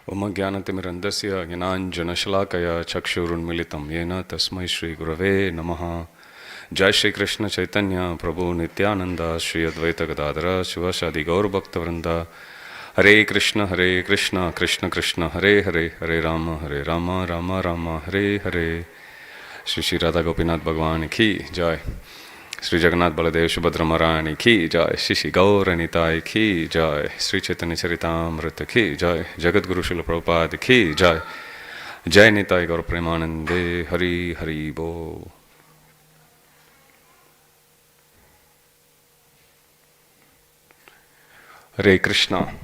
Oma Jnanatimirandasya Jnananjanashalakaya Chakshurunmilitam Yena Tasmai Shri Gurave Namaha. Jai Shri Krishna Caitanya Prabhu Nityananda Shri Advaita Gadadara Shivashadi Gaur Bhakta Vrinda. Hare Krishna Krishna Krishna Hare Hare Hare Rama Rama Rama Hare Hare. Shri Shri Radha Gopinath Bhagwan Ki Jai. Sri Jagannath Baladev Subhadra Marani Ki Jai. Shri Shri Gaur Nitai Ki Jai. Sri Caitanya Caritamrta Ki Jai. Jagat Guru Srila Prabhupada Ki Jai. Jai Nitai Gaur Premanande Hari Hari Bo. Hare Krishna.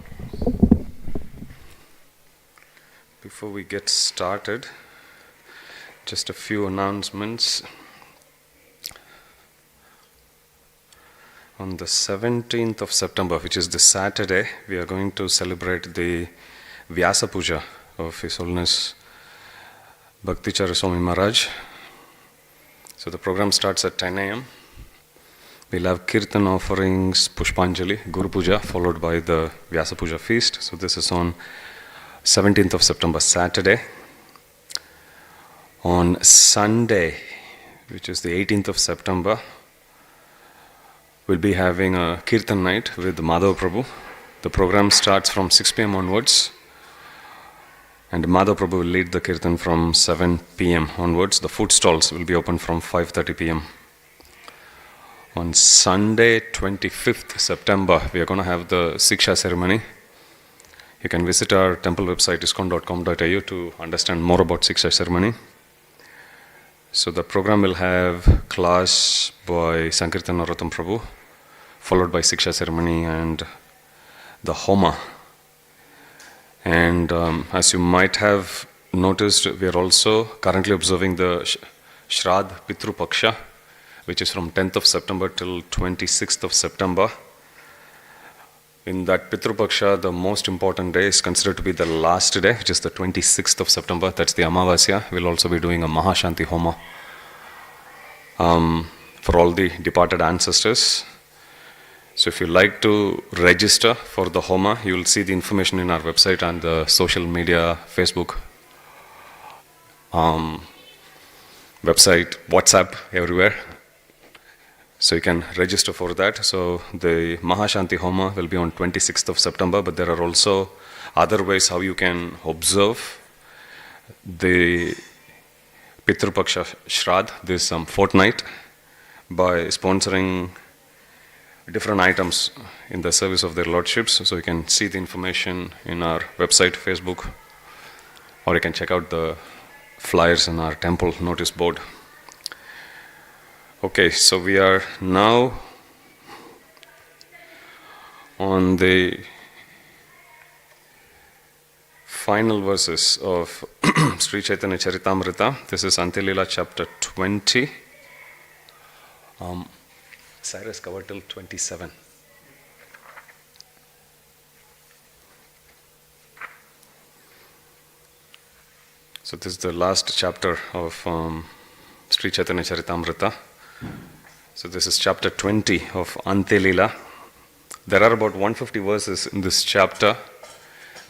Before we get started, just a few announcements. On the 17th of September, which is this Saturday, we are going to celebrate the Vyasa Puja of His Holiness Bhaktichara Swami Maharaj. So the program starts at 10 a.m. We'll have Kirtan offerings, Pushpanjali, Guru Puja, followed by the Vyasa Puja feast. So this is on 17th of September, Saturday. On Sunday, which is the 18th of September, we'll be having a Kirtan night with Madhav Prabhu. The program starts from 6 p.m. onwards, and Madhav Prabhu will lead the Kirtan from 7 p.m. onwards. The food stalls will be open from 5:30 p.m. On Sunday, 25th September, we are going to have the Siksha ceremony. You can visit our temple website, iskon.com.au, to understand more about Siksha ceremony. So the program will have class by Sankirtan Narottam Prabhu, followed by Siksha ceremony and the Homa. And as you might have noticed, we are also currently observing the Shraddh Pitru Paksha, which is from 10th of September till 26th of September. In that Pitru Paksha, the most important day is considered to be the last day, which is the 26th of September. That's the Amavasya. We'll also be doing a Mahashanti Homa for all the departed ancestors. So if you like to register for the Homa, you will see the information in our website and the social media, Facebook, website, WhatsApp, everywhere. So you can register for that. So the Mahashanti Homa will be on 26th of September, but there are also other ways how you can observe the Pitru Paksha Shraddh this fortnight by sponsoring different items in the service of their lordships. So you can see the information in our website, Facebook, or you can check out the flyers in our temple notice board. Okay, so we are now on the final verses of Sri Caitanya Caritamrta. This is Untitled Chapter 20. Cyrus covered till 27. So this is the last chapter of Sri Caitanya Caritamrta. So this is chapter 20 of Antya. There are about 150 verses in this chapter.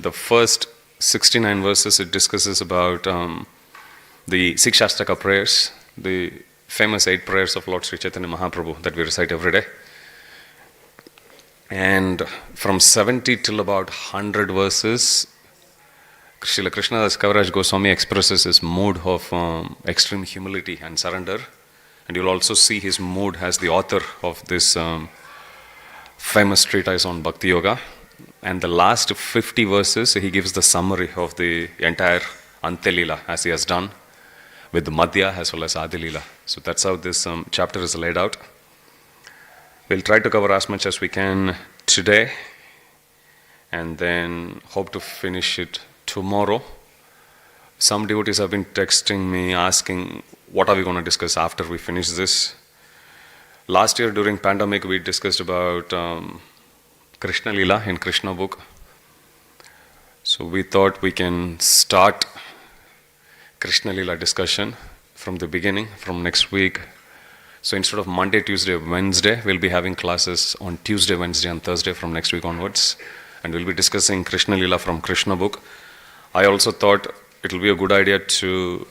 The first 69 verses, it discusses about the Sikshastaka prayers, the famous 8 prayers of Lord Sri Chaitanya Mahaprabhu that we recite every day. And from 70 till about 100 verses, Srila Krishnadas Kaviraj Goswami expresses his mood of extreme humility and surrender. And you'll also see his mood as the author of this famous treatise on Bhakti Yoga. And the last 50 verses, he gives the summary of the entire Antya Leela, as he has done with the Madhya as well as Adi Leela. So that's how this chapter is laid out. We'll try to cover as much as we can today, and then hope to finish it tomorrow. Some devotees have been texting me asking, what are we going to discuss after we finish this? Last year during pandemic, we discussed about Krishna Leela in Krishna book. So we thought we can start Krishna Leela discussion from the beginning, from next week. So instead of Monday, Tuesday, Wednesday, we'll be having classes on Tuesday, Wednesday and Thursday from next week onwards. And we'll be discussing Krishna Leela from Krishna book. I also thought it will be a good idea to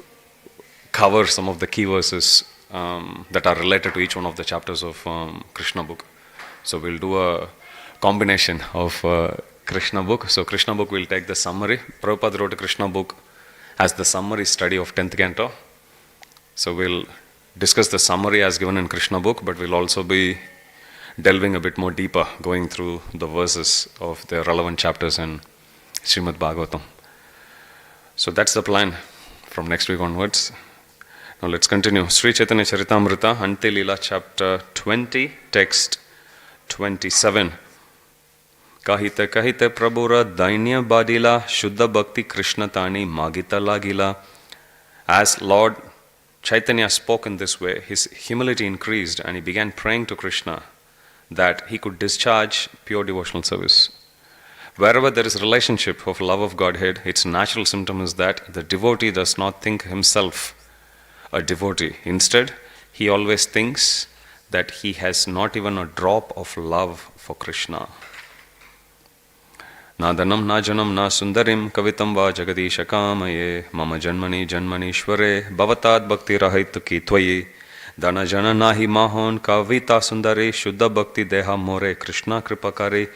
cover some of the key verses that are related to each one of the chapters of Krishna book. So we'll do a combination of Krishna book. So Krishna book will take the summary. Prabhupada wrote a Krishna book as the summary study of 10th canto. So we'll discuss the summary as given in Krishna book, but we'll also be delving a bit more deeper, going through the verses of the relevant chapters in Srimad Bhagavatam. So that's the plan from next week onwards. Now let's continue. Sri Caitanya Caritamrta, Antya chapter 20, text 27. Kahite kahite prabhura dainya badila shuddha bhakti krishna tani magita lagila. As Lord Chaitanya spoke in this way, his humility increased and he began praying to Krishna that he could discharge pure devotional service. Wherever there is relationship of love of Godhead, its natural symptom is that the devotee does not think himself a devotee. Instead, he always thinks that he has not even a drop of love for Krishna. Na dhanam na janam na sundarim kavitam va jagadisha kamaye mama janmani janmanishware bhavatad bhakti rahituki tvayi dana jana nahi mahon kavita sundare shuddha bhakti deha more Krishna kripakare.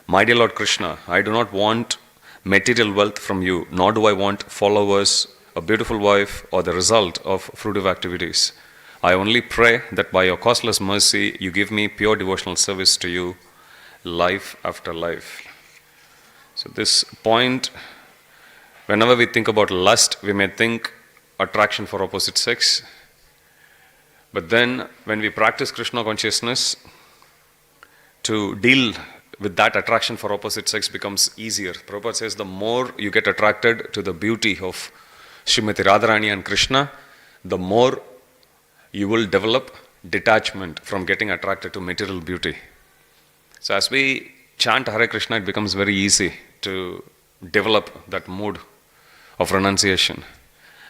My dear Lord Krishna, I do not want material wealth from you, nor do I want followers, a beautiful wife, or the result of fruitive activities. I only pray that by your costless mercy, you give me pure devotional service to you, life after life. So this point, whenever we think about lust, we may think attraction for opposite sex. But then, when we practice Krishna consciousness, to deal with that attraction for opposite sex becomes easier. Prabhupada says the more you get attracted to the beauty of Srimati Radharani and Krishna, the more you will develop detachment from getting attracted to material beauty. So as we chant Hare Krishna, it becomes very easy to develop that mood of renunciation.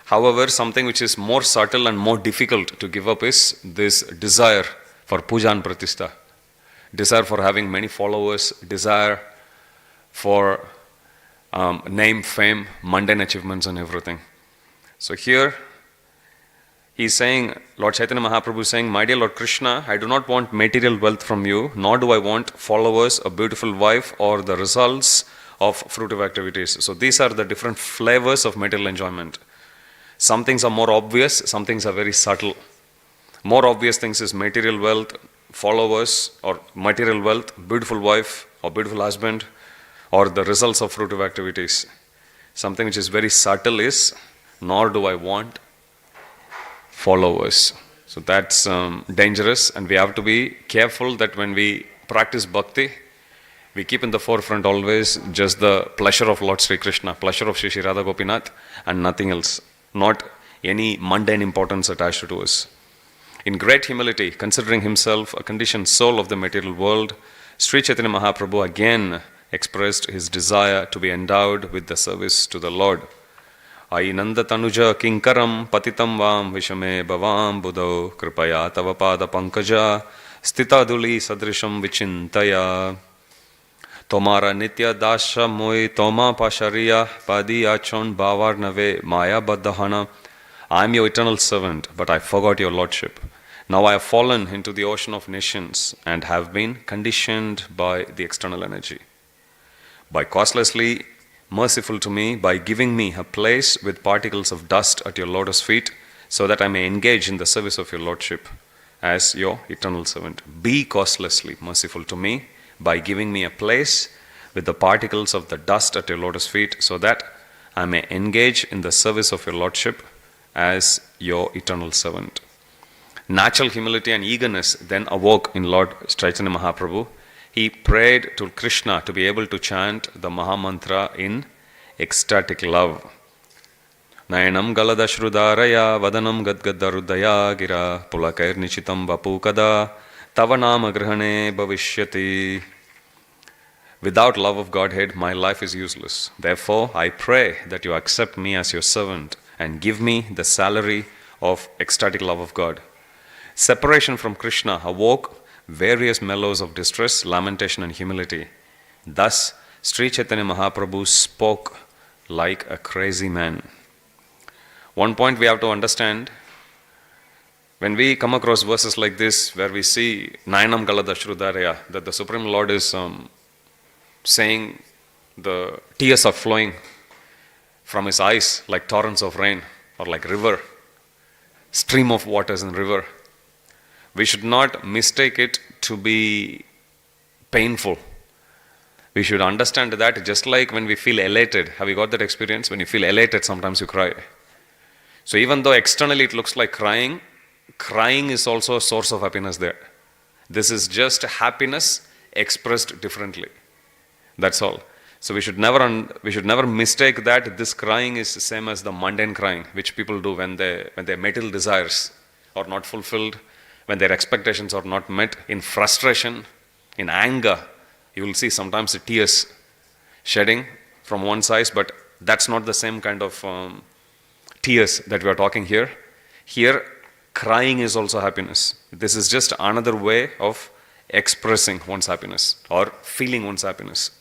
However, something which is more subtle and more difficult to give up is this desire for puja and pratishta, desire for having many followers, desire for name, fame, mundane achievements and everything. So here, he's saying, Lord Chaitanya Mahaprabhu is saying, my dear Lord Krishna, I do not want material wealth from you, nor do I want followers, a beautiful wife, or the results of fruitive activities. So these are the different flavors of material enjoyment. Some things are more obvious, some things are very subtle. More obvious things is material wealth, followers, or material wealth, beautiful wife, or beautiful husband, or the results of fruitive activities. Something which is very subtle is, nor do I want followers. So that's dangerous, and we have to be careful that when we practice bhakti, we keep in the forefront always just the pleasure of Lord Sri Krishna, pleasure of Sri Sri Radha Gopinath, and nothing else, not any mundane importance attached to us. In great humility, considering himself a conditioned soul of the material world, Sri Chaitanya Mahaprabhu again expressed his desire to be endowed with the service to the Lord. Ainanda tanuja kinkaram patitam vam vishame bhavam buddho kripaya tava pada pankaja stitaduli sadrisham vichintaya tomara nitya dasha moi toma pashariya padi achon bhavar nave maya baddhana. I am your eternal servant, but I forgot your lordship. Now I have fallen into the ocean of nations and have been conditioned by the external energy. By costlessly merciful to me, by giving me a place with particles of dust at your lotus feet, so that I may engage in the service of your lordship as your eternal servant. Be costlessly merciful to me by giving me a place with the particles of the dust at your lotus feet, so that I may engage in the service of your lordship as your eternal servant. Natural humility and eagerness then awoke in Lord Chaitanya Mahaprabhu. He prayed to Krishna to be able to chant the Mahamantra in ecstatic love. Nayanam galadashrudaraya vadanam gadgadarudaya gira pulakair nichitam vapukada tavanam agrahane bhavishyati. Without love of Godhead, my life is useless. Therefore, I pray that you accept me as your servant and give me the salary of ecstatic love of God. Separation from Krishna awoke various mellows of distress, lamentation and humility. Thus, Sri Chaitanya Mahaprabhu spoke like a crazy man. One point we have to understand, when we come across verses like this, where we see Nayanam Galada Shrudaraya, that the Supreme Lord is saying the tears are flowing from his eyes like torrents of rain, or like river, stream of waters in river. We should not mistake it to be painful. We should understand that just like when we feel elated. Have you got that experience? When you feel elated, sometimes you cry. So even though externally it looks like crying, crying is also a source of happiness there. This is just happiness expressed differently. That's all. So we should never mistake that this crying is the same as the mundane crying, which people do when their material desires are not fulfilled, when their expectations are not met, in frustration, in anger. You will see sometimes the tears shedding from one's eyes, but that's not the same kind of tears that we are talking here. Here, crying is also happiness. This is just another way of expressing one's happiness or feeling one's happiness.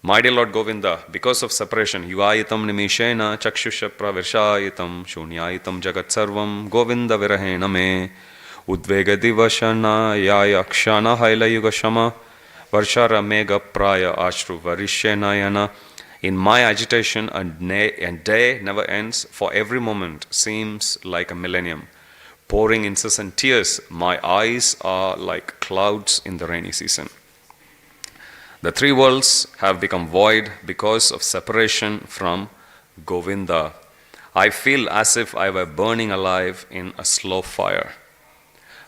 My dear Lord Govinda, because of separation, yuayitam nimishena chakshusha pravershayitam shunyayitam jagat sarvam Govinda virahena me udvega divashana yayakshana haila yuga shama varshara mega praya ashru varishenayana. In my agitation, a day never ends, for every moment seems like a millennium. Pouring incessant tears, my eyes are like clouds in the rainy season. The three worlds have become void because of separation from Govinda. I feel as if I were burning alive in a slow fire.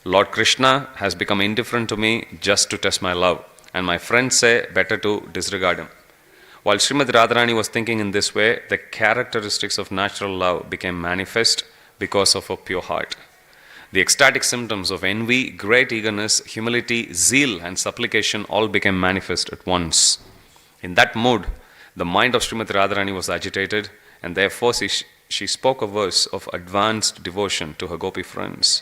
Lord Krishna has become indifferent to me just to test my love, and my friends say better to disregard him. While Srimati Radharani was thinking in this way, the characteristics of natural love became manifest because of her pure heart. The ecstatic symptoms of envy, great eagerness, humility, zeal, and supplication all became manifest at once. In that mood, the mind of Srimati Radharani was agitated, and therefore she spoke a verse of advanced devotion to her gopi friends.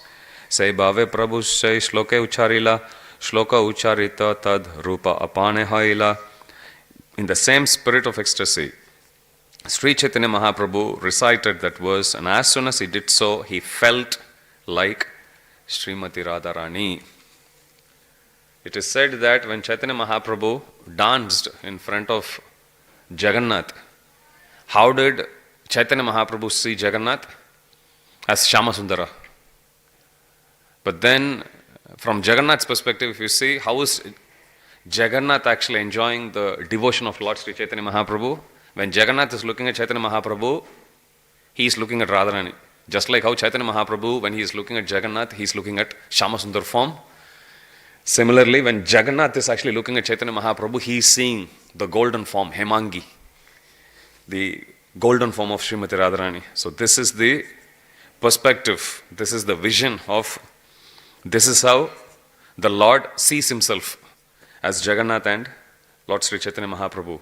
Say bhave prabhu say shloke ucharila, shloka ucharita tad rupa apane haila. In the same spirit of ecstasy, Sri Chaitanya Mahaprabhu recited that verse, and as soon as he did so, he felt like Srimati Radharani. It is said that when Chaitanya Mahaprabhu danced in front of Jagannath, how did Chaitanya Mahaprabhu see Jagannath? As Shama Sundara. But then, from Jagannath's perspective, if you see, how is Jagannath actually enjoying the devotion of Lord Sri Chaitanya Mahaprabhu? When Jagannath is looking at Chaitanya Mahaprabhu, he is looking at Radharani. Just like how Chaitanya Mahaprabhu, when he is looking at Jagannath, he is looking at Shamasundar form. Similarly, when Jagannath is actually looking at Chaitanya Mahaprabhu, he is seeing the golden form, Hemangi, the golden form of Srimati Radharani. So this is the perspective, this is the vision of, this is how the Lord sees himself as Jagannath and Lord Sri Chaitanya Mahaprabhu.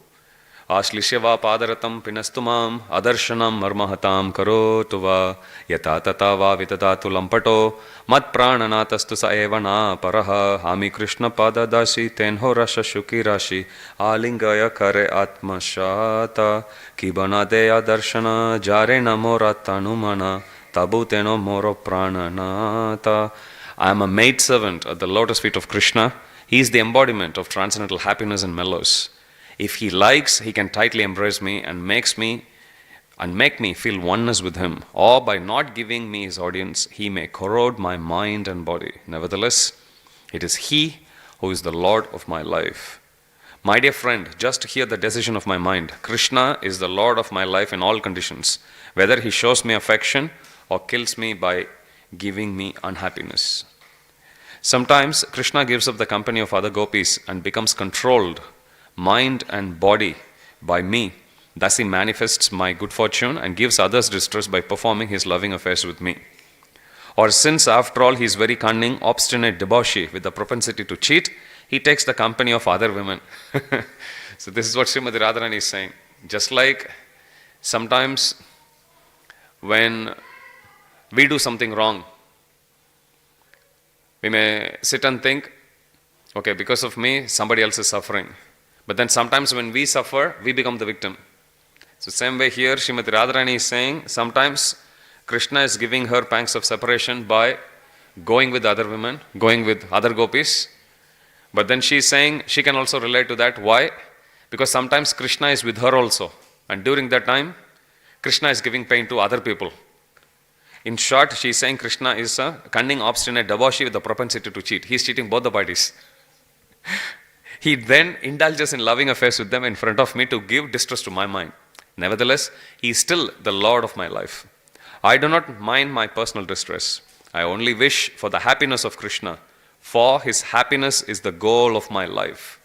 Ashlishyava padaratam pinastumam adarshanam marmahatam karotuva yata tata va vitadatu lampato mat prananatastu sa evana paraha hami krishna padadashi tenho rasha shuki rashi alingaya kare atmashata kibana deya darshana jare namora tanumana tabu teno moro prananata. I am a maidservant at the lotus feet of Krishna. He is the embodiment of transcendental happiness and mellows. If he likes, he can tightly embrace me and make me feel oneness with him. Or by not giving me his audience, he may corrode my mind and body. Nevertheless, it is he who is the Lord of my life. My dear friend, just hear the decision of my mind. Krishna is the Lord of my life in all conditions, whether he shows me affection or kills me by giving me unhappiness. Sometimes Krishna gives up the company of other gopis and becomes controlled, mind and body, by me. Thus he manifests my good fortune and gives others distress by performing his loving affairs with me. Or since after all he is very cunning, obstinate debauchee with the propensity to cheat, he takes the company of other women. So this is what Srimati Radharani is saying. Just like sometimes when we do something wrong, we may sit and think, okay, because of me, somebody else is suffering. But then sometimes when we suffer, we become the victim. So same way here, Srimati Radharani is saying, sometimes Krishna is giving her pangs of separation by going with other women, going with other gopis. But then she is saying she can also relate to that. Why? Because sometimes Krishna is with her also. And during that time, Krishna is giving pain to other people. In short, she is saying Krishna is a cunning, obstinate debauchee with the propensity to cheat. He is cheating both the parties. He then indulges in loving affairs with them in front of me to give distress to my mind. Nevertheless, he is still the Lord of my life. I do not mind my personal distress. I only wish for the happiness of Krishna, for his happiness is the goal of my life.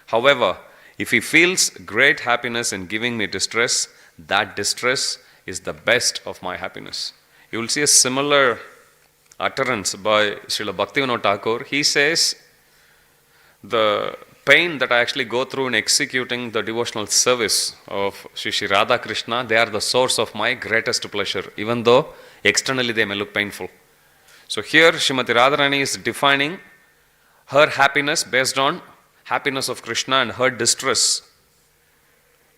However, if he feels great happiness in giving me distress, that distress is the best of my happiness. You will see a similar utterance by Srila Bhaktivinoda Thakur. He says, the pain that I actually go through in executing the devotional service of Shri Radha Krishna, they are the source of my greatest pleasure, even though externally they may look painful. So here Srimati Radharani is defining her happiness based on happiness of Krishna and her distress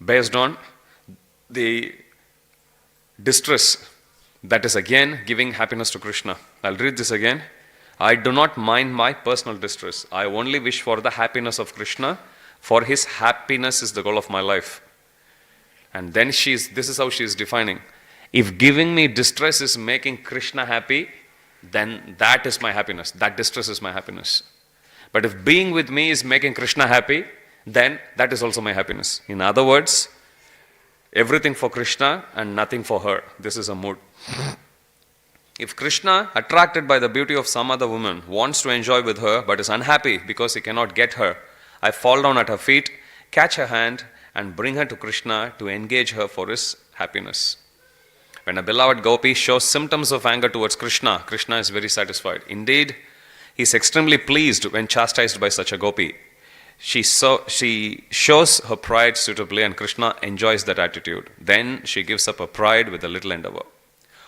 based on the distress that is again giving happiness to Krishna. I'll read this again. I do not mind my personal distress. I only wish for the happiness of Krishna, for his happiness is the goal of my life. And then this is how she is defining. If giving me distress is making Krishna happy, then that is my happiness. That distress is my happiness. But if being with me is making Krishna happy, then that is also my happiness. In other words, everything for Krishna and nothing for her. This is a mood. If Krishna, attracted by the beauty of some other woman, wants to enjoy with her but is unhappy because he cannot get her, I fall down at her feet, catch her hand and bring her to Krishna to engage her for his happiness. When a beloved gopi shows symptoms of anger towards Krishna, Krishna is very satisfied. Indeed, he is extremely pleased when chastised by such a gopi. She shows her pride suitably and Krishna enjoys that attitude. Then she gives up her pride with a little endeavor.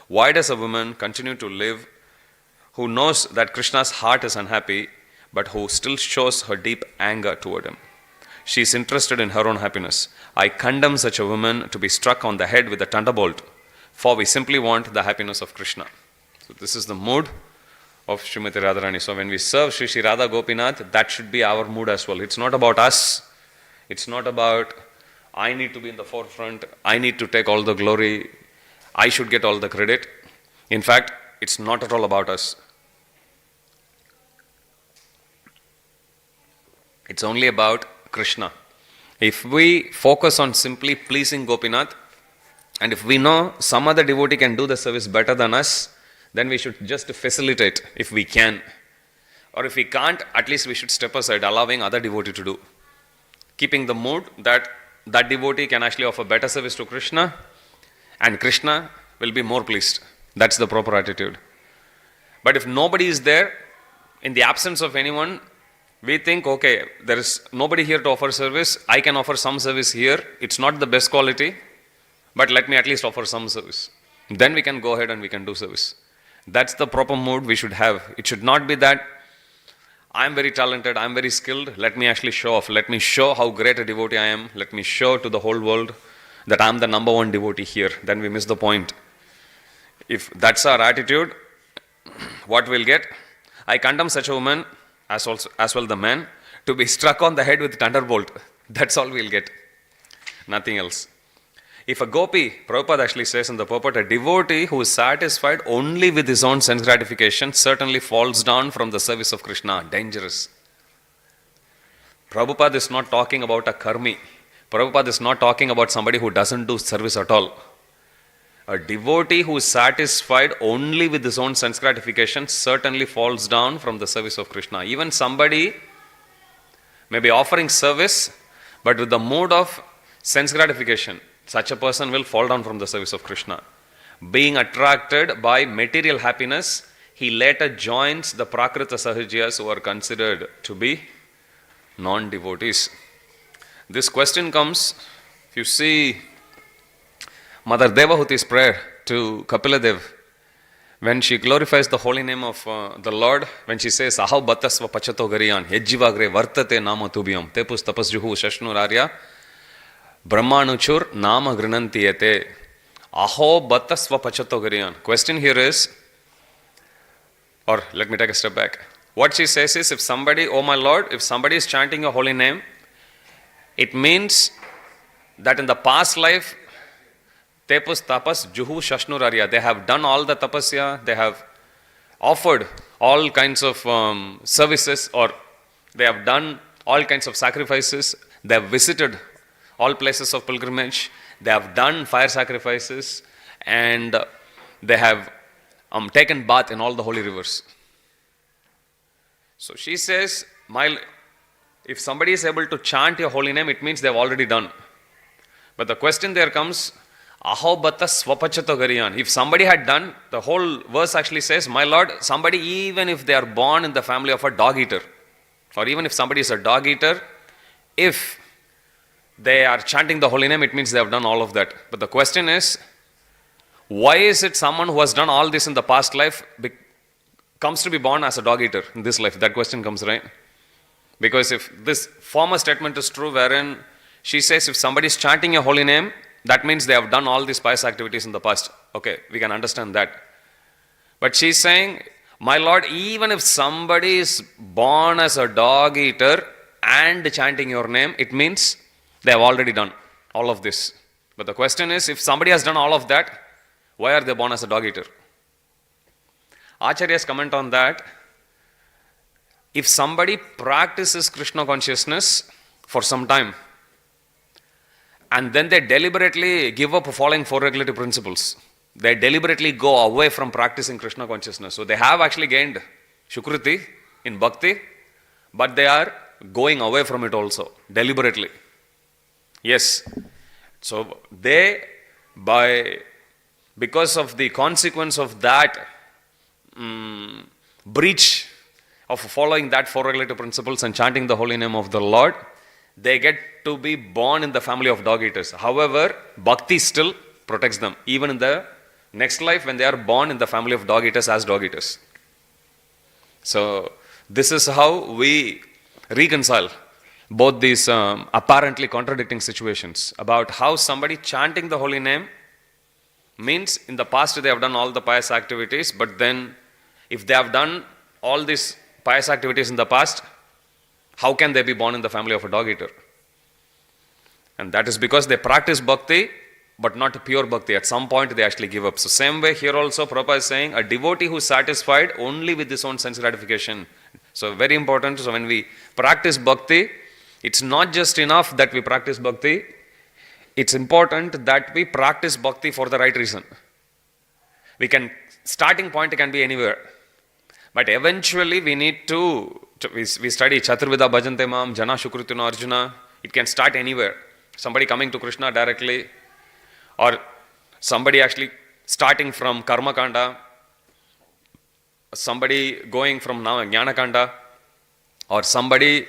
Why does a woman continue to live who knows that Krishna's heart is unhappy but who still shows her deep anger toward him? She is interested in her own happiness. I condemn such a woman to be struck on the head with a thunderbolt, for we simply want the happiness of Krishna. So this is the mood of Srimati Radharani. So when we serve Shri Shri Radha Gopinath, that should be our mood as well. It's not about us. It's not about I need to be in the forefront. I need to take all the glory. I should get all the credit. In fact, it's not at all about us. It's only about Krishna. If we focus on simply pleasing Gopinath, and if we know some other devotee can do the service better than us, then we should just facilitate if we can. Or if we can't, at least we should step aside, allowing other devotee to do. Keeping the mood that that devotee can actually offer better service to Krishna, and Krishna will be more pleased. That's the proper attitude. But if nobody is there, in the absence of anyone, we think, okay, there is nobody here to offer service. I can offer some service here. It's not the best quality, but let me at least offer some service. Then we can go ahead and we can do service. That's the proper mood we should have. It should not be that I'm very talented, I'm very skilled, let me actually show off. Let me show how great a devotee I am. Let me show to the whole world that I'm the number one devotee here. Then we miss the point. If that's our attitude, what we'll get? I condemn such a woman, as well the man, to be struck on the head with thunderbolt. That's all we'll get. Nothing else. If a gopi, Prabhupada actually says in the purport, a devotee who is satisfied only with his own sense gratification certainly falls down from the service of Krishna. Dangerous. Prabhupada is not talking about a karmi. Prabhupada is not talking about somebody who doesn't do service at all. A devotee who is satisfied only with his own sense gratification certainly falls down from the service of Krishna. Even somebody may be offering service, but with the mood of sense gratification, such a person will fall down from the service of Krishna. Being attracted by material happiness, he later joins the Prakrita Sahajiyas who are considered to be non-devotees. This question comes, if you see Mother Devahuti's prayer to Kapila Dev, when she glorifies the holy name of the Lord, when she says, Ahav batasva pachato gariyan, yajjivagre vartate nama tubhyam, tepus tapasjuhu shashnurarya, brahmanuchur nama grinantiyate. Aho batasva pachato gariyan. Question here is, or let me take a step back. What she says is, if somebody, oh my Lord, if somebody is chanting your holy name, it means that in the past life, tepus tapas juhu shashnurarya, they have done all the tapasya, they have offered all kinds of services, or they have done all kinds of sacrifices, they have visited all places of pilgrimage, they have done fire sacrifices, and they have taken bath in all the holy rivers. So she says, if somebody is able to chant your holy name, it means they have already done. But the question there comes, Aho bata swapachato gariyan. If somebody had done, the whole verse actually says, my Lord, somebody, even if they are born in the family of a dog eater, or even if somebody is a dog eater, if they are chanting the holy name, it means they have done all of that. But the question is, why is it someone who has done all this in the past life comes to be born as a dog eater in this life? That question comes, right? Because if this former statement is true, wherein she says, if somebody is chanting your holy name, that means they have done all these pious activities in the past. Okay, we can understand that. But she's saying, my Lord, even if somebody is born as a dog eater and chanting your name, it means they have already done all of this. But the question is, if somebody has done all of that, why are they born as a dog eater? Acharya's comment on that, if somebody practices Krishna consciousness for some time, and then they deliberately give up following four regulative principles, they deliberately go away from practicing Krishna consciousness. So they have actually gained Shukruti in Bhakti, but they are going away from it also, deliberately. Yes. So they, because of the consequence of that breach of following that four regulative principles and chanting the holy name of the Lord, they get to be born in the family of dog eaters. However, Bhakti still protects them, even in the next life when they are born in the family of dog eaters as dog eaters. So, this is how we reconcile both these apparently contradicting situations about how somebody chanting the holy name means in the past they have done all the pious activities, but then if they have done all these pious activities in the past, how can they be born in the family of a dog eater? And that is because they practice bhakti, but not pure bhakti. At some point they actually give up. So same way here also Prabhupada is saying, a devotee who is satisfied only with his own sense gratification. So very important. So when we practice bhakti, it's not just enough that we practice bhakti. It's important that we practice bhakti for the right reason. Starting point can be anywhere. But eventually we need we study Chaturvida Bhajante Mam, Jana Shukrituna Arjuna. It can start anywhere. Somebody coming to Krishna directly, or somebody actually starting from Karma Kanda, somebody going from Jnana Kanda, or somebody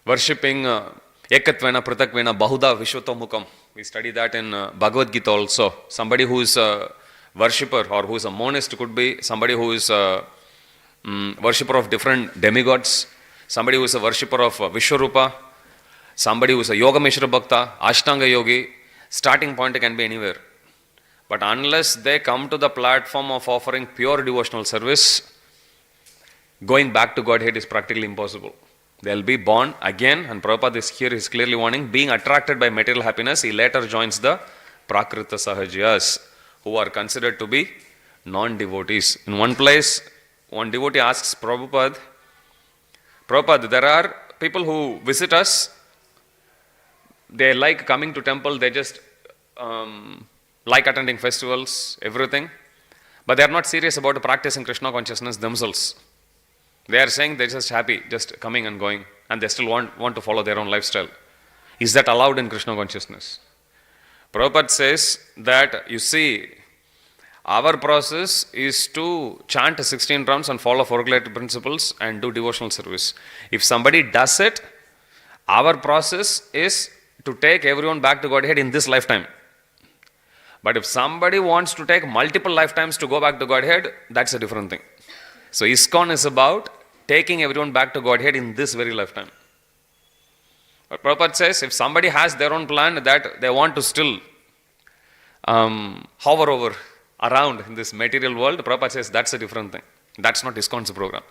worshipping Ekatvena, Pratakvena, Bahuda, Vishwatomukam. We study that in Bhagavad Gita also. Somebody who is a worshipper or who is a monist could be somebody who is a worshipper of different demigods, somebody who is a worshipper of Vishwarupa, somebody who is a Yoga Mishra Bhakta, Ashtanga Yogi. Starting point can be anywhere. But unless they come to the platform of offering pure devotional service, going back to Godhead is practically impossible. They'll be born again, and Prabhupada is clearly warning, being attracted by material happiness, he later joins the Prakrita Sahajyas, who are considered to be non-devotees. In one place, one devotee asks Prabhupada, there are people who visit us, they like coming to temple, they just like attending festivals, everything, but they are not serious about practicing Krishna consciousness themselves. They are saying they're just happy, just coming and going, and they still want to follow their own lifestyle. Is that allowed in Krishna consciousness? Prabhupada says that, you see, our process is to chant 16 rounds and follow four regulative principles and do devotional service. If somebody does it, our process is to take everyone back to Godhead in this lifetime. But if somebody wants to take multiple lifetimes to go back to Godhead, that's a different thing. So ISKCON is about taking everyone back to Godhead in this very lifetime. But Prabhupada says, if somebody has their own plan that they want to still hover over around in this material world, Prabhupada says that's a different thing. That's not ISKCON's program.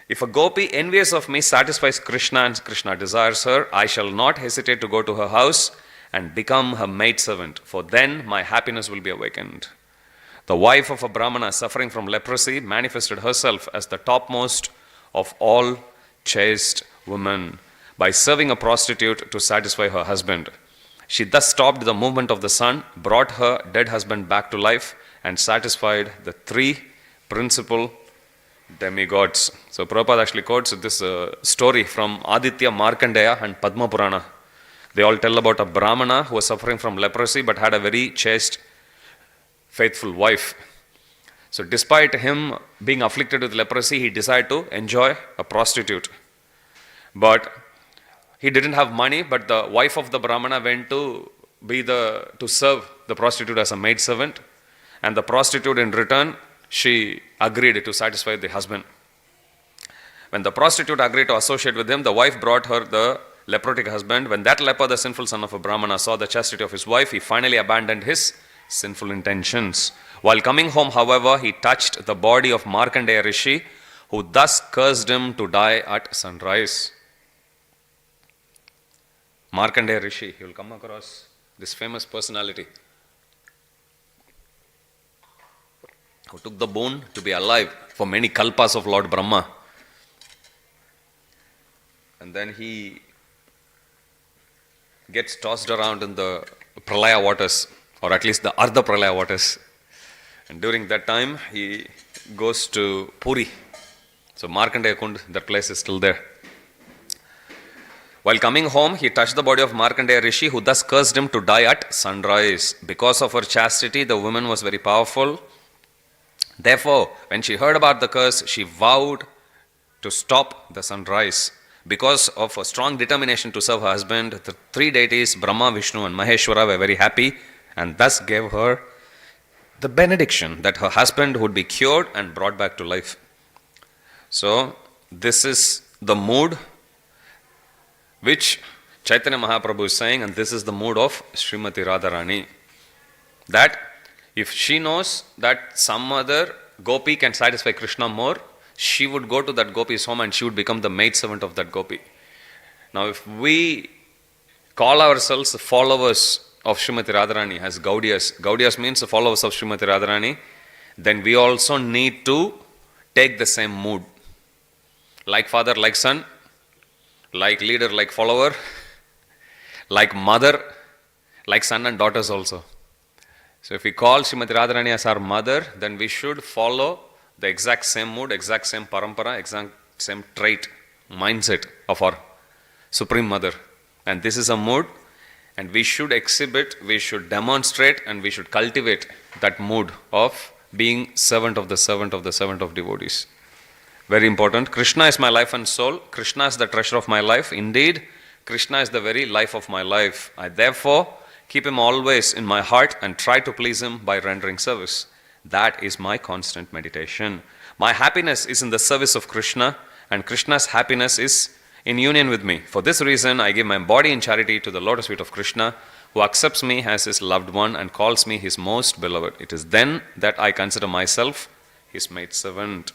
If a gopi envious of me satisfies Krishna and Krishna desires her, I shall not hesitate to go to her house and become her maidservant, for then my happiness will be awakened. The wife of a Brahmana suffering from leprosy manifested herself as the topmost of all chaste women by serving a prostitute to satisfy her husband. She thus stopped the movement of the sun, brought her dead husband back to life, and satisfied the three principal demigods. So Prabhupada actually quotes this story from Aditya, Markandeya and Padma Purana. They all tell about a Brahmana who was suffering from leprosy but had a very chaste, faithful wife. So despite him being afflicted with leprosy, he decided to enjoy a prostitute. But he didn't have money, but the wife of the Brahmana went to serve the prostitute as a maidservant, and the prostitute in return, she agreed to satisfy the husband. When the prostitute agreed to associate with him, the wife brought her the leprotic husband. When that leper, the sinful son of a Brahmana, saw the chastity of his wife, he finally abandoned his sinful intentions. While coming home, however, he touched the body of Markandeya Rishi, who thus cursed him to die at sunrise. Markandeya Rishi, you will come across this famous personality who took the boon to be alive for many kalpas of Lord Brahma. And then he gets tossed around in the Pralaya waters, or at least the Ardha Pralaya waters. And during that time, he goes to Puri. So Markandeya Kund, that place is still there. While coming home, he touched the body of Markandeya Rishi, who thus cursed him to die at sunrise. Because of her chastity, the woman was very powerful. Therefore, when she heard about the curse, she vowed to stop the sunrise. Because of a strong determination to serve her husband, the three deities, Brahma, Vishnu and Maheshwara, were very happy and thus gave her the benediction that her husband would be cured and brought back to life. So, this is the mood which Chaitanya Mahaprabhu is saying, and this is the mood of Srimati Radharani. That if she knows that some other gopi can satisfy Krishna more, she would go to that gopi's home and she would become the maidservant of that gopi. Now, if we call ourselves followers of Srimati Radharani as Gaudiyas, Gaudiyas means the followers of Srimati Radharani, then we also need to take the same mood. Like father, like son, like leader, like follower, like mother, like son and daughters also. So if we call Srimati Radharani as our mother, then we should follow the exact same mood, exact same parampara, exact same trait, mindset of our Supreme Mother. And this is a mood, and we should exhibit, we should demonstrate, and we should cultivate that mood of being servant of the servant of the servant of devotees. Very important. Krishna is my life and soul. Krishna is the treasure of my life. Indeed, Krishna is the very life of my life. I therefore keep him always in my heart and try to please him by rendering service. That is my constant meditation. My happiness is in the service of Krishna, and Krishna's happiness is in union with me. For this reason, I give my body in charity to the lotus feet of Krishna, who accepts me as his loved one and calls me his most beloved. It is then that I consider myself his maidservant.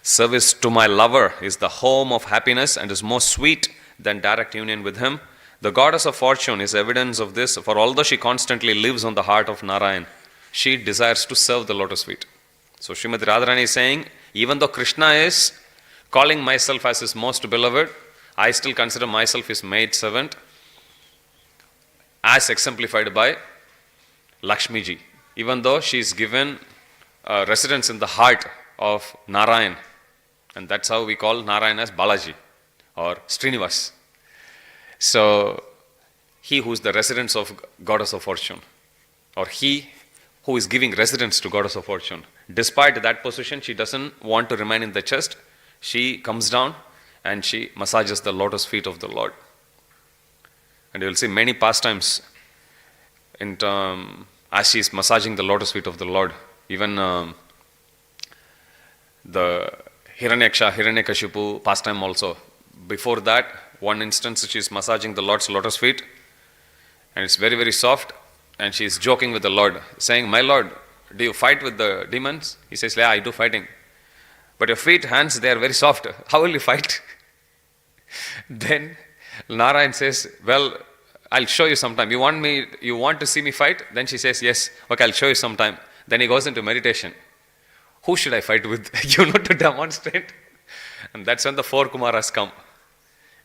Service to my lover is the home of happiness and is more sweet than direct union with him. The goddess of fortune is evidence of this, for although she constantly lives on the heart of Narayan, she desires to serve the lotus feet. So Srimati Radharani is saying, even though Krishna is calling myself as his most beloved, I still consider myself his maidservant, as exemplified by Lakshmi ji. Even though she is given residence in the heart of Narayan, and that's how we call Narayan as Balaji or Srinivas. So, he who is the residence of goddess of fortune, or he who is giving residence to goddess of fortune. Despite that position, she doesn't want to remain in the chest. She comes down and she massages the lotus feet of the Lord. And you will see many pastimes as she is massaging the lotus feet of the Lord. Even the Hiranyakashipu pastime also. Before that, one instance she is massaging the Lord's lotus feet, and it's very, very soft, and she is joking with the Lord, saying, "My Lord, do you fight with the demons?" He says, "Yeah, I do fighting. But your feet, hands, they are very soft. How will you fight?" Then Narayan says, "Well, I'll show you sometime. You want to see me fight?" Then she says, "Yes, okay, I'll show you sometime." Then he goes into meditation. Who should I fight with? To demonstrate. And that's when the 4 Kumaras come.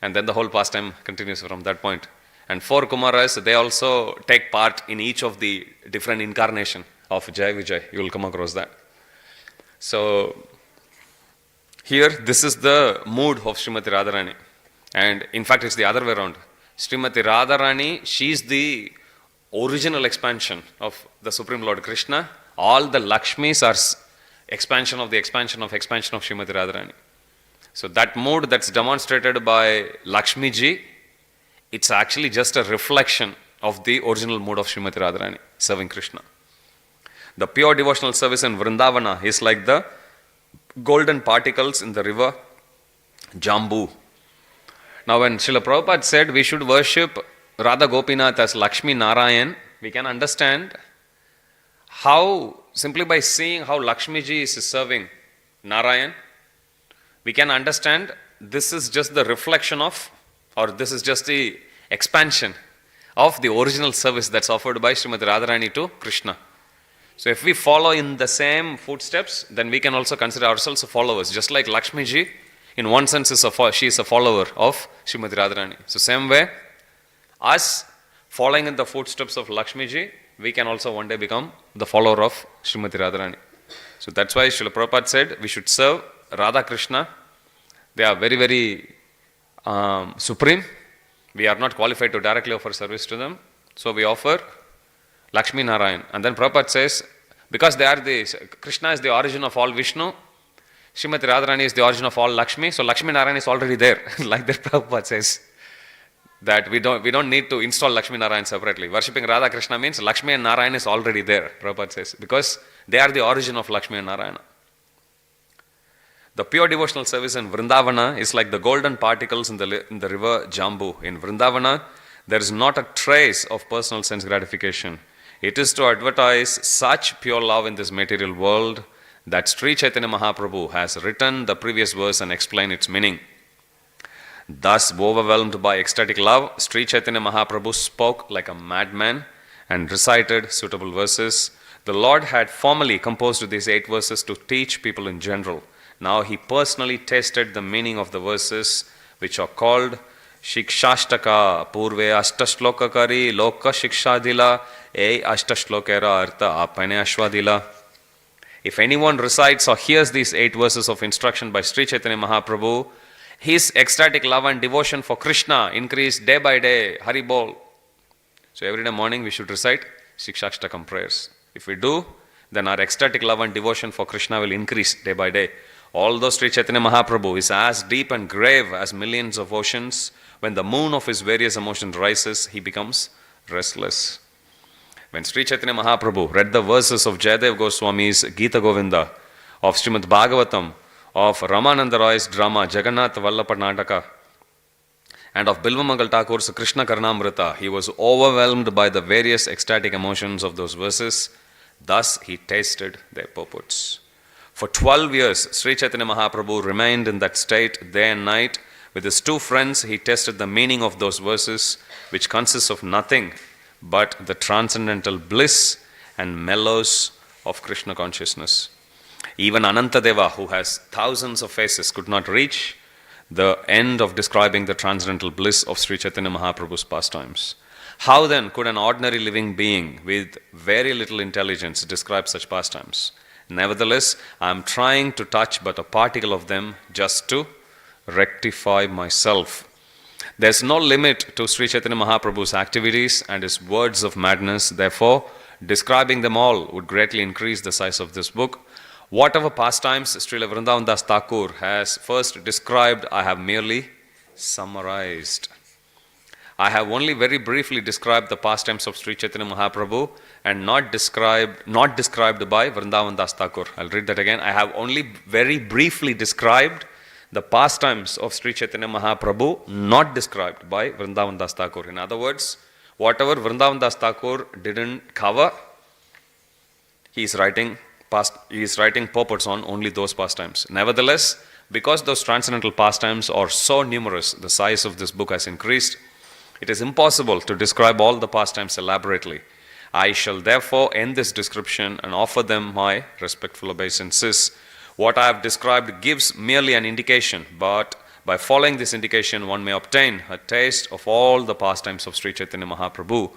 And then the whole pastime continues from that point. And 4 Kumaras, they also take part in each of the different incarnation of Jai Vijay. You will come across that. So, here, this is the mood of Srimati Radharani. And in fact, it's the other way around. Srimati Radharani, she is the original expansion of the Supreme Lord Krishna. All the Lakshmis are expansion of Srimati Radharani. So that mood that's demonstrated by Lakshmi ji, it's actually just a reflection of the original mood of Srimati Radharani, serving Krishna. The pure devotional service in Vrindavana is like the golden particles in the river Jambu. Now when Srila Prabhupada said we should worship Radha Gopinath as Lakshmi Narayan, we can understand how, simply by seeing how Lakshmi ji is serving Narayan, we can understand this is just the reflection of, or this is just the expansion of the original service that's offered by Srimati Radharani to Krishna. So if we follow in the same footsteps, then we can also consider ourselves followers. Just like Lakshmi ji, in one sense, she is a follower of Srimati Radharani. So same way, us following in the footsteps of Lakshmi ji, we can also one day become the follower of Srimati Radharani. So that's why Srila Prabhupada said we should serve Radha Krishna. They are very, very supreme. We are not qualified to directly offer service to them. So we offer Lakshmi Narayan. And then Prabhupada says, because Krishna is the origin of all Vishnu, Srimati Radharani is the origin of all Lakshmi, so Lakshmi Narayan is already there. Like that Prabhupada says, that we don't need to install Lakshmi Narayan separately. Worshipping Radha Krishna means Lakshmi and Narayan is already there, Prabhupada says, because they are the origin of Lakshmi and Narayana. The pure devotional service in Vrindavana is like the golden particles in the river Jambu. In Vrindavana, there is not a trace of personal sense gratification. It is to advertise such pure love in this material world that Sri Chaitanya Mahaprabhu has written the previous verse and explained its meaning. Thus, overwhelmed by ecstatic love, Sri Chaitanya Mahaprabhu spoke like a madman and recited suitable verses. The Lord had formerly composed these 8 verses to teach people in general. Now he personally tested the meaning of the verses, which are called Shikshashtaka Purve Ashtashlokakari Loka Shikshadila E Ashtashlokera Artha Apane Ashwadila. If anyone recites or hears these 8 verses of instruction by Sri Chaitanya Mahaprabhu, his ecstatic love and devotion for Krishna increase day by day. Hari Bol. So every day morning we should recite Shikshashtakam prayers. If we do, then our ecstatic love and devotion for Krishna will increase day by day. Although Sri Chaitanya Mahaprabhu is as deep and grave as millions of oceans, when the moon of his various emotions rises, he becomes restless. When Sri Chaitanya Mahaprabhu read the verses of Jayadev Goswami's Gita Govinda, of Srimad Bhagavatam, of Ramananda Roy's drama Jagannath Vallabha Nataka, and of Bilvamangal Thakur's Krishna Caritamrta, he was overwhelmed by the various ecstatic emotions of those verses. Thus he tasted their purports. For 12 years, Sri Chaitanya Mahaprabhu remained in that state day and night. With his 2 friends, he tested the meaning of those verses, which consists of nothing but the transcendental bliss and mellows of Krishna consciousness. Even Anantadeva, who has thousands of faces, could not reach the end of describing the transcendental bliss of Sri Chaitanya Mahaprabhu's pastimes. How then could an ordinary living being with very little intelligence describe such pastimes? Nevertheless, I am trying to touch but a particle of them just to rectify myself. There is no limit to Sri Chaitanya Mahaprabhu's activities and his words of madness. Therefore, describing them all would greatly increase the size of this book. Whatever pastimes Srila Vrindavan Das Thakur has first described, I have merely summarized. I have only very briefly described the pastimes of Sri Chaitanya Mahaprabhu and not described by Vrindavan Das Thakur. I'll read that again. I have only very briefly described the pastimes of Sri Chaitanya Mahaprabhu, not described by Vrindavan Das Thakur. In other words, whatever Vrindavan Das Thakur didn't cover, he is writing purports on only those pastimes. Nevertheless, because those transcendental pastimes are so numerous, the size of this book has increased. It is impossible to describe all the pastimes elaborately. I shall therefore end this description and offer them my respectful obeisances. What I have described gives merely an indication, but by following this indication, one may obtain a taste of all the pastimes of Sri Chaitanya Mahaprabhu.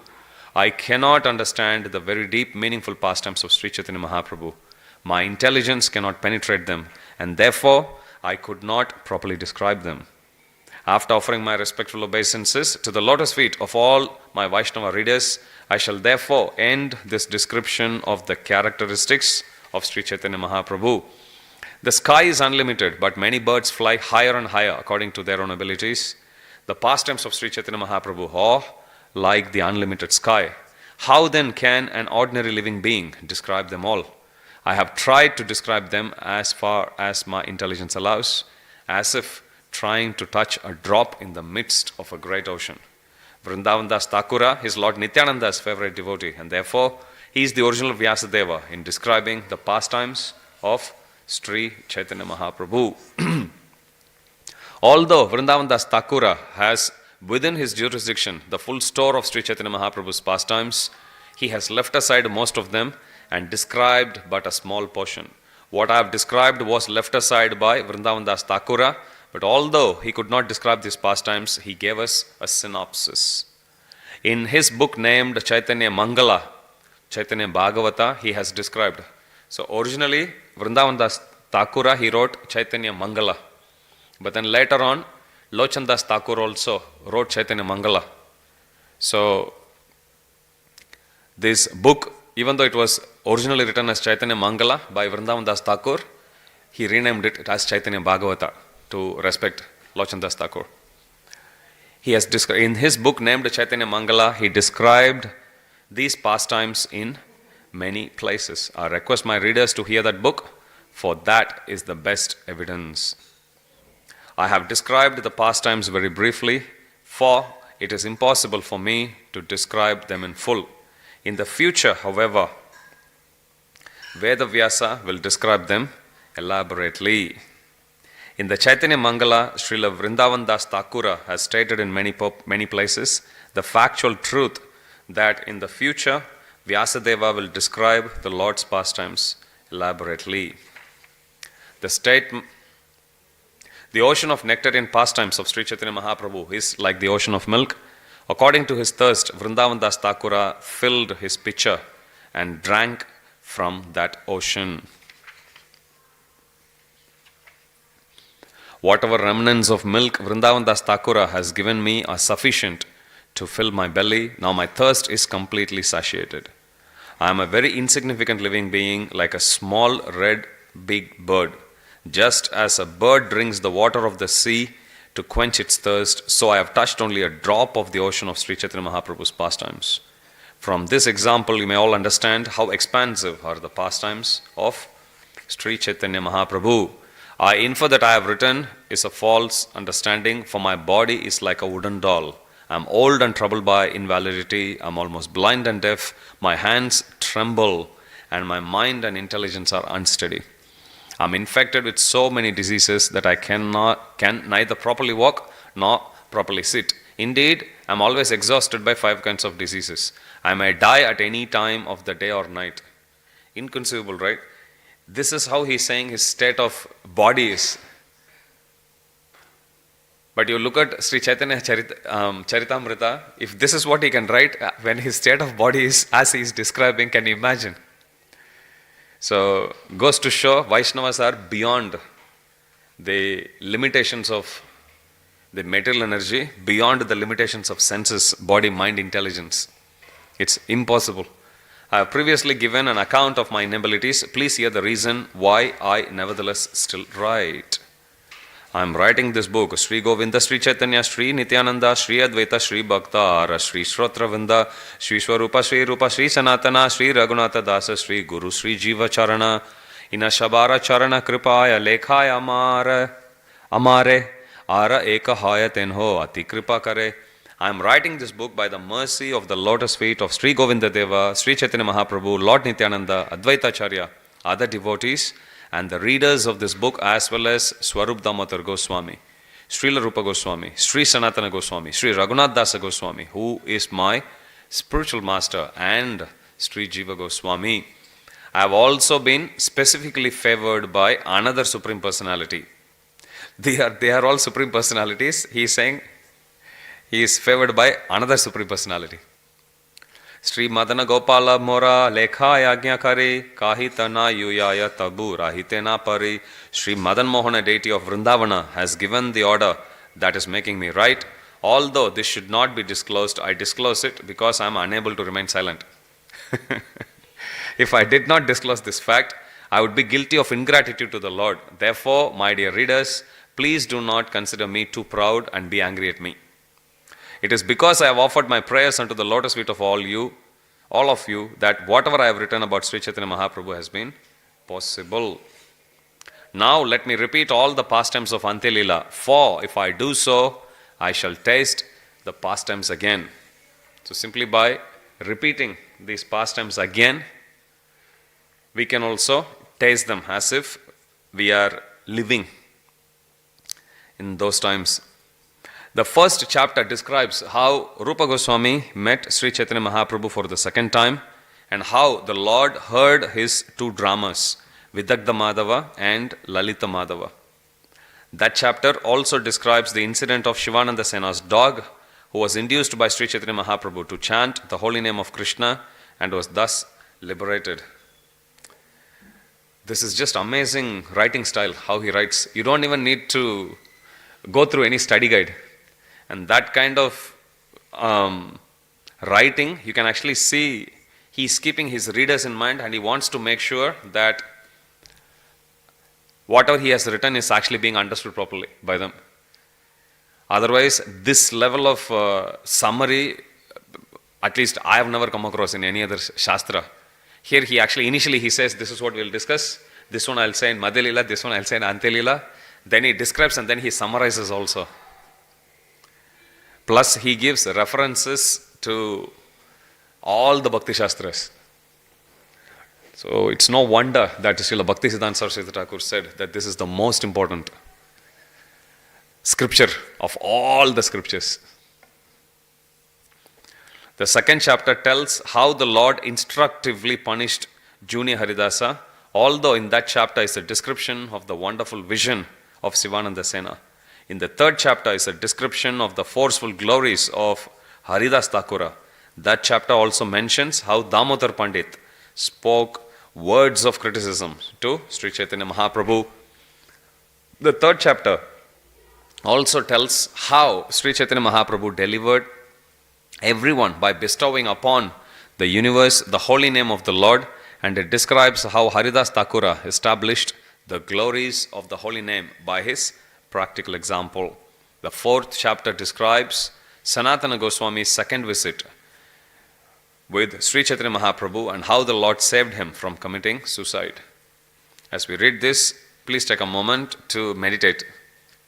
I cannot understand the very deep, meaningful pastimes of Sri Chaitanya Mahaprabhu. My intelligence cannot penetrate them, and therefore I could not properly describe them. After offering my respectful obeisances to the lotus feet of all my Vaishnava readers, I shall therefore end this description of the characteristics of Sri Chaitanya Mahaprabhu. The sky is unlimited, but many birds fly higher and higher according to their own abilities. The pastimes of Sri Chaitanya Mahaprabhu are like the unlimited sky. How then can an ordinary living being describe them all? I have tried to describe them as far as my intelligence allows, as if trying to touch a drop in the midst of a great ocean. Vrindavan Das Thakura is Lord Nityananda's favorite devotee, and therefore he is the original Vyasadeva in describing the pastimes of Sri Chaitanya Mahaprabhu. Although Vrindavan Das Thakura has within his jurisdiction the full store of Sri Chaitanya Mahaprabhu's pastimes, he has left aside most of them and described but a small portion. What I have described was left aside by Vrindavan Das Thakura, but although he could not describe these pastimes, he gave us a synopsis. In his book named Caitanya Mangala, Caitanya Bhagavata, he has described. So originally, Vrindavan Das Thakura, he wrote Caitanya Mangala. But then later on, Lochan Das Thakur also wrote Caitanya Mangala. So this book, even though it was originally written as Caitanya Mangala by Vrindavan Das Thakur, he renamed it as Caitanya Bhagavata to respect Lochan Das Thakur. He has in his book named Caitanya Mangala, he described these pastimes in many places. I request my readers to hear that book, for that is the best evidence. I have described the pastimes very briefly, for it is impossible for me to describe them in full. In the future, however, Vedavyasa will describe them elaborately. In the Caitanya Mangala, Srila Vrindavan Das Thakura has stated in many places the factual truth that in the future, Vyasadeva will describe the Lord's pastimes elaborately. The ocean of nectarian pastimes of Sri Chaitanya Mahaprabhu is like the ocean of milk. According to his thirst, Vrindavan Das Thakura filled his pitcher and drank from that ocean. Whatever remnants of milk Vrindavan Das Thakura has given me are sufficient to fill my belly. Now my thirst is completely satiated. I am a very insignificant living being, like a small red big bird. Just as a bird drinks the water of the sea to quench its thirst, so I have touched only a drop of the ocean of Sri Chaitanya Mahaprabhu's pastimes. From this example, you may all understand how expansive are the pastimes of Sri Chaitanya Mahaprabhu. I infer that I have written is a false understanding, for my body is like a wooden doll. I am old and troubled by invalidity. I am almost blind and deaf. My hands tremble, and my mind and intelligence are unsteady. I am infected with so many diseases that I can neither properly walk nor properly sit. Indeed, I am always exhausted by 5 kinds of diseases. I may die at any time of the day or night. Inconceivable, right? This is how he is saying his state of body is. But you look at Sri Caitanya Caritamrta, if this is what he can write when his state of body is as he is describing, can you imagine? So, goes to show Vaishnavas are beyond the limitations of the material energy, beyond the limitations of senses, body, mind, intelligence. It's impossible. I have previously given an account of my inabilities. Please hear the reason why I nevertheless still write. I am writing this book. Sri Govinda, Sri Chaitanya, Sri Nityananda, Sri Advaita, Sri Bhakta, Sri Shrotravinda, Sri Swarupa, Sri Rupa, Sri Sanatana, Sri Raghunatha Dasa, Sri Guru, Sri Jiva Charana, Ina Shabara Charana Kripaya, Lekhaya Amare, Ara Eka Haya Tenho, Ati Kripa Kare. I am writing this book by the mercy of the lotus feet of Sri Govinda Deva, Sri Chaitanya Mahaprabhu, Lord Nityananda, Advaita Acharya, other devotees, and the readers of this book, as well as Swarup Damodar Goswami, Srila Rupa Goswami, Sri Sanatana Goswami, Sri Raghunath Dasa Goswami, who is my spiritual master, and Sri Jiva Goswami. I have also been specifically favored by another Supreme Personality. They are all Supreme Personalities. He is saying he is favored by another Supreme Personality. Sri Madana Gopala Mora Lekha Yajñakari Kahitana Yuyaya Tabu Rahitena Pari. Sri Madan Mohana, deity of Vrindavana, has given the order that is making me write. Although this should not be disclosed, I disclose it because I am unable to remain silent. If I did not disclose this fact, I would be guilty of ingratitude to the Lord. Therefore, my dear readers, please do not consider me too proud and be angry at me. It is because I have offered my prayers unto the lotus feet of all of you, that whatever I have written about Sri Chaitanya Mahaprabhu has been possible. Now let me repeat all the pastimes of Antya Leela, for if I do so, I shall taste the pastimes again. So simply by repeating these pastimes again, we can also taste them as if we are living in those times. The first chapter describes how Rupa Goswami met Sri Chaitanya Mahaprabhu for the second time, and how the Lord heard his two dramas, Vidagdha Madhava and Lalita Madhava. That chapter also describes the incident of Shivananda Sena's dog, who was induced by Sri Chaitanya Mahaprabhu to chant the holy name of Krishna and was thus liberated. This is just amazing writing style, how he writes. You don't even need to go through any study guide. And that kind of writing, you can actually see he's keeping his readers in mind, and he wants to make sure that whatever he has written is actually being understood properly by them. Otherwise, this level of summary, at least I have never come across in any other Shastra. Here he actually, initially he says, this is what we'll discuss. This one I'll say in Madhya Leela, this one I'll say in Antya Leela. Then he describes and then he summarizes also. Plus he gives references to all the Bhakti Shastras. So it's no wonder that Srila Bhaktisiddhanta Saraswati Thakur said that this is the most important scripture of all the scriptures. The second chapter tells how the Lord instructively punished Junior Haridasa, although in that chapter is a description of the wonderful vision of Sivananda Sena. In the third chapter is a description of the forceful glories of Haridas Thakura. That chapter also mentions how Damodar Pandit spoke words of criticism to Sri Chaitanya Mahaprabhu. The third chapter also tells how Sri Chaitanya Mahaprabhu delivered everyone by bestowing upon the universe the holy name of the Lord, and it describes how Haridas Thakura established the glories of the holy name by his practical example. The fourth chapter describes Sanatana Goswami's second visit with Sri Chaitanya Mahaprabhu and how the Lord saved him from committing suicide. As we read this, please take a moment to meditate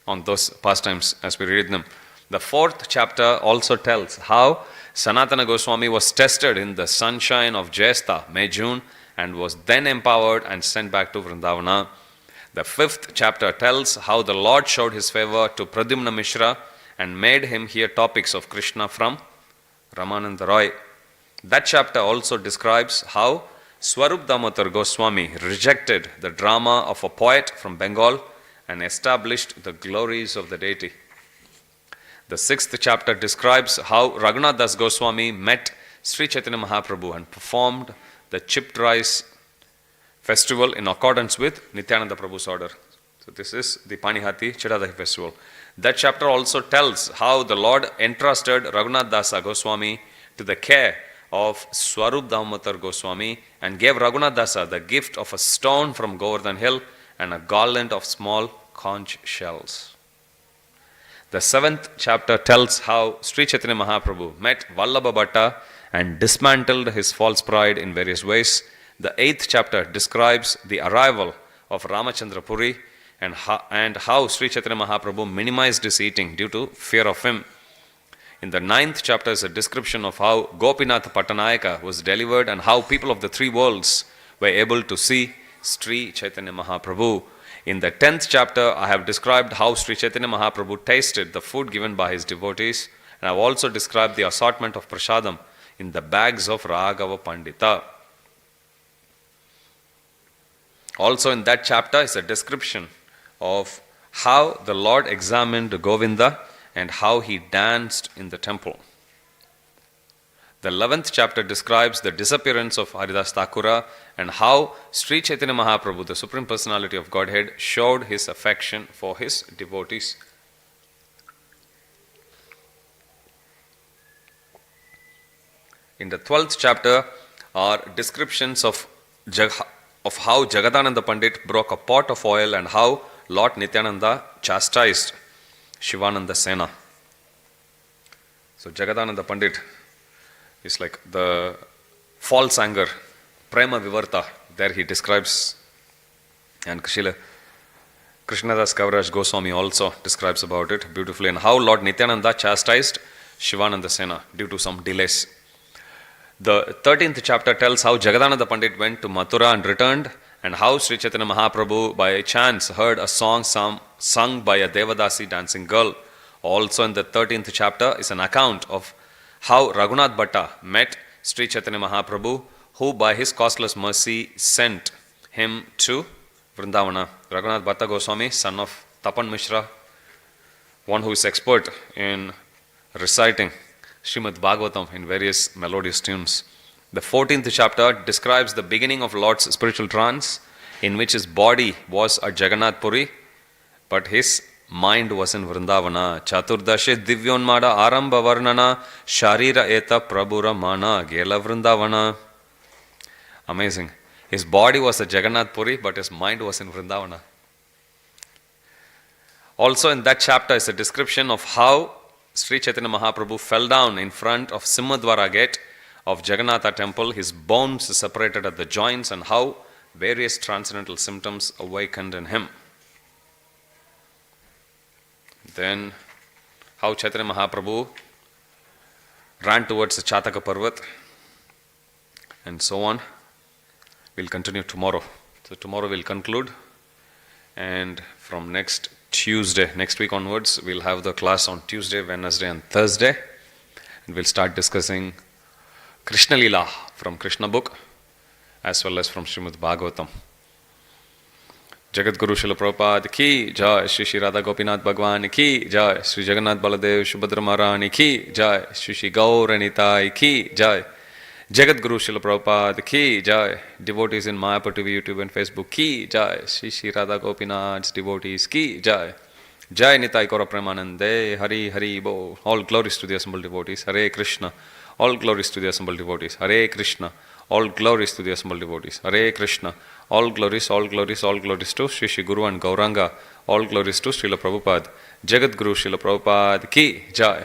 on those pastimes as we read them. The fourth chapter also tells how Sanatana Goswami was tested in the sunshine of Jyestha, May-June, and was then empowered and sent back to Vrindavana. The fifth chapter tells how the Lord showed his favor to Pradyumna Mishra and made him hear topics of Krishna from Ramananda Roy. That chapter also describes how Swarup Damodar Goswami rejected the drama of a poet from Bengal and established the glories of the deity. The sixth chapter describes how Raghunath Das Goswami met Sri Chaitanya Mahaprabhu and performed the chipped rice festival in accordance with Nityananda Prabhu's order. So this is the Panihati Chidadahi festival. That chapter also tells how the Lord entrusted Raghunath Dasa Goswami to the care of Swarup Damodar Goswami and gave Raghunath Dasa the gift of a stone from Govardhan Hill and a garland of small conch shells. The 7th chapter tells how Sri Chaitanya Mahaprabhu met Vallabha Bhatta and dismantled his false pride in various ways. The 8th chapter describes the arrival of Ramachandra Puri and how Sri Chaitanya Mahaprabhu minimized his eating due to fear of him. In the 9th chapter is a description of how Gopinath Pattanayaka was delivered and how people of the three worlds were able to see Sri Chaitanya Mahaprabhu. In the 10th chapter, I have described how Sri Chaitanya Mahaprabhu tasted the food given by his devotees, and I have also described the assortment of prasadam in the bags of Raghava Pandita. Also in that chapter is a description of how the Lord examined Govinda and how he danced in the temple. The 11th chapter describes the disappearance of Haridas Thakura and how Sri Chaitanya Mahaprabhu, the Supreme Personality of Godhead, showed his affection for his devotees. In the 12th chapter are descriptions of how Jagadananda Pandit broke a pot of oil and how Lord Nityananda chastised Shivananda Sena. So Jagadananda Pandit is like the false anger, Prema Vivarta. There he describes, and Krishnadas Kaviraj Goswami also describes about it beautifully, and how Lord Nityananda chastised Shivananda Sena due to some delays. The 13th chapter tells how Jagadananda Pandit went to Mathura and returned, and how Sri Chaitanya Mahaprabhu by chance heard a song sung by a Devadasi dancing girl. Also in the 13th chapter is an account of how Raghunath Bhatta met Sri Chaitanya Mahaprabhu, who by his costless mercy sent him to Vrindavana. Raghunath Bhatta Goswami, son of Tapan Mishra, one who is expert in reciting Srimad Bhagavatam in various melodious tunes. The 14th chapter describes the beginning of Lord's spiritual trance, in which his body was at Jagannath Puri, but his mind was in Vrindavana. Chaturdashe Divyonmada Aramba Varnana Sharira Eta Prabhura Mana Gela Vrindavana. Amazing. His body was at Jagannath Puri, but his mind was in Vrindavana. Also in that chapter is a description of how Sri Chaitanya Mahaprabhu fell down in front of Simhadwara gate of Jagannatha temple. His bones separated at the joints, and how various transcendental symptoms awakened in him. Then how Chaitanya Mahaprabhu ran towards the Chataka Parvat, and so on. We'll continue tomorrow. So tomorrow we'll conclude, and from next week onwards, we'll have the class on Tuesday, Wednesday and Thursday, and we'll start discussing Krishna Leela from Krishna book as well as from Srimad Bhagavatam. Jagat Guru Srila Prabhupada ki jai, Shri Shri Radha Gopinath Bhagwan ki jai, Shri Jagannath Baladev Subhadra Maharani ki jai, Shri Shri Gaur Nitai ki jai, Jagat Guru Srila Prabhupada ki jai, devotees in Mayapur TV, YouTube and Facebook ki jai, Shri Shri Radha Gopinath's devotees ki jai, Jai Nitai Kora Premanande, Hari Hari Bo. All glories to the assembled devotees. Hare Krishna. All glories to the assembled devotees. Hare Krishna. All glories to the assembled devotees. Hare Krishna. All glories to Shri Shri Guru and Gauranga. All glories to Srila Prabhupada. Jagat Guru Srila Prabhupada ki jai.